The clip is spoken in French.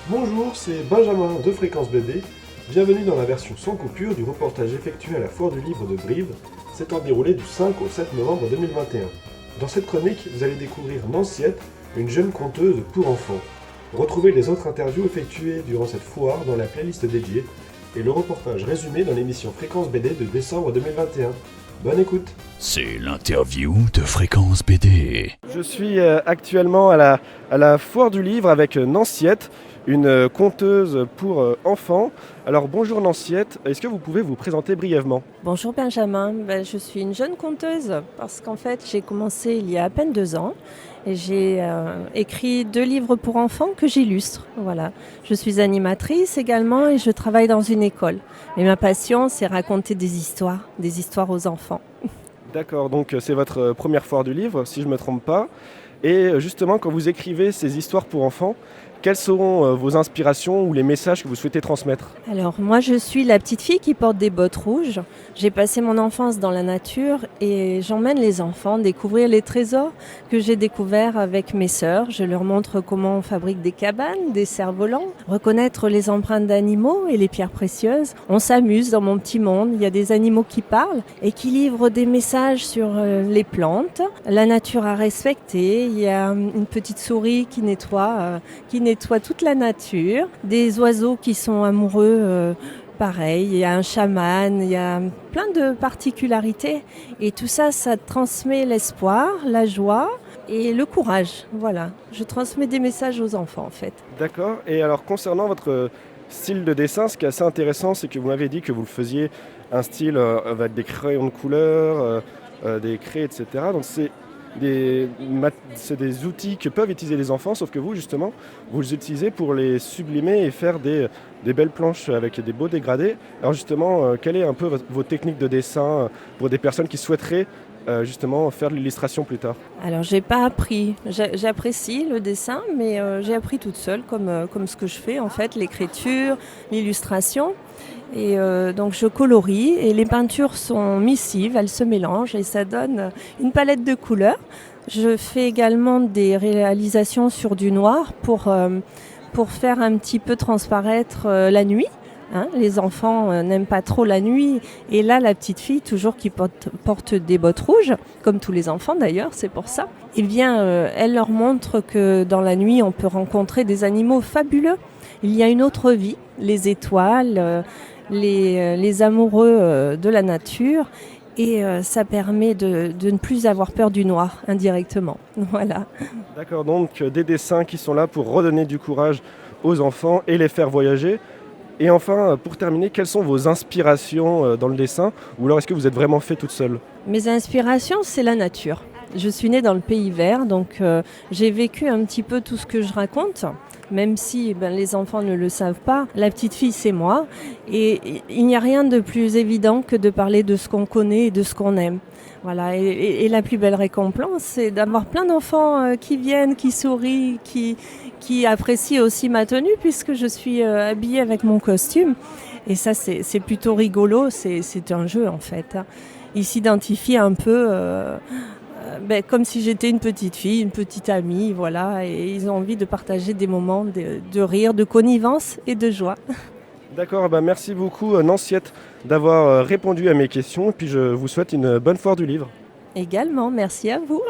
Bonjour, c'est Benjamin de Fréquence BD. Bienvenue dans la version sans coupure du reportage effectué à la Foire du Livre de Brive, s'étant déroulé du 5 au 7 novembre 2021. Dans cette chronique, vous allez découvrir Nanciette, une jeune conteuse pour enfants. Retrouvez les autres interviews effectuées durant cette foire dans la playlist dédiée et le reportage résumé dans l'émission Fréquence BD de décembre 2021. Bonne écoute. C'est l'interview de Fréquence BD. Je suis actuellement à la Foire du Livre avec Nanciette, une conteuse pour enfants. Alors bonjour Nanciette, est-ce que vous pouvez vous présenter brièvement ? Bonjour Benjamin, je suis une jeune conteuse parce qu'en fait j'ai commencé il y a à peine 2 ans et j'ai écrit 2 livres pour enfants que j'illustre. Voilà. Je suis animatrice également et je travaille dans une école. Et ma passion c'est raconter des histoires aux enfants. D'accord, donc c'est votre première Foire du Livre si je ne me trompe pas. Et justement quand vous écrivez ces histoires pour enfants, quelles seront vos inspirations ou les messages que vous souhaitez transmettre ? Alors moi je suis la petite fille qui porte des bottes rouges. J'ai passé mon enfance dans la nature et j'emmène les enfants découvrir les trésors que j'ai découverts avec mes sœurs. Je leur montre comment on fabrique des cabanes, des cerfs-volants, reconnaître les empreintes d'animaux et les pierres précieuses. On s'amuse dans mon petit monde. Il y a des animaux qui parlent et qui livrent des messages sur les plantes, la nature à respecter. Il y a une petite souris qui nettoie toute la nature, des oiseaux qui sont amoureux, pareil, il y a un chaman, il y a plein de particularités et tout ça, ça transmet l'espoir, la joie et le courage. Voilà, je transmets des messages aux enfants en fait. D'accord, et alors concernant votre style de dessin, ce qui est assez intéressant, c'est que vous m'avez dit que vous le faisiez un style avec des crayons de couleur, des craies, etc. Donc c'est des outils que peuvent utiliser les enfants, sauf que vous, justement, vous les utilisez pour les sublimer et faire des belles planches avec des beaux dégradés. Alors justement, quelle est un peu vos techniques de dessin pour des personnes qui souhaiteraient justement faire de l'illustration plus tard ? Alors j'ai pas appris, j'apprécie le dessin, mais j'ai appris toute seule comme ce que je fais en fait, l'écriture, l'illustration. Et donc je colorie et les peintures sont missives, elles se mélangent et ça donne une palette de couleurs. Je fais également des réalisations sur du noir pour faire un petit peu transparaître la nuit. Hein, les enfants n'aiment pas trop la nuit et là la petite fille toujours qui porte des bottes rouges, comme tous les enfants d'ailleurs, c'est pour ça. Eh bien elle leur montre que dans la nuit on peut rencontrer des animaux fabuleux. Il y a une autre vie, les étoiles, les amoureux de la nature et ça permet de ne plus avoir peur du noir indirectement. Voilà. D'accord, donc des dessins qui sont là pour redonner du courage aux enfants et les faire voyager. Et enfin, pour terminer, quelles sont vos inspirations dans le dessin ? Ou alors est-ce que vous êtes vraiment fait toute seule ? Mes inspirations, c'est la nature. Je suis née dans le pays vert, donc j'ai vécu un petit peu tout ce que je raconte. Même si les enfants ne le savent pas, la petite fille c'est moi et il n'y a rien de plus évident que de parler de ce qu'on connaît et de ce qu'on aime. Voilà, et la plus belle récompense c'est d'avoir plein d'enfants qui viennent, qui sourient, qui apprécient aussi ma tenue puisque je suis habillée avec mon costume et ça c'est plutôt rigolo, c'est un jeu en fait. Ils s'identifient un peu comme si j'étais une petite fille, une petite amie, voilà, et ils ont envie de partager des moments de rire, de connivence et de joie. D'accord, merci beaucoup Nanciette d'avoir répondu à mes questions et puis je vous souhaite une bonne foire du livre. Également, merci à vous.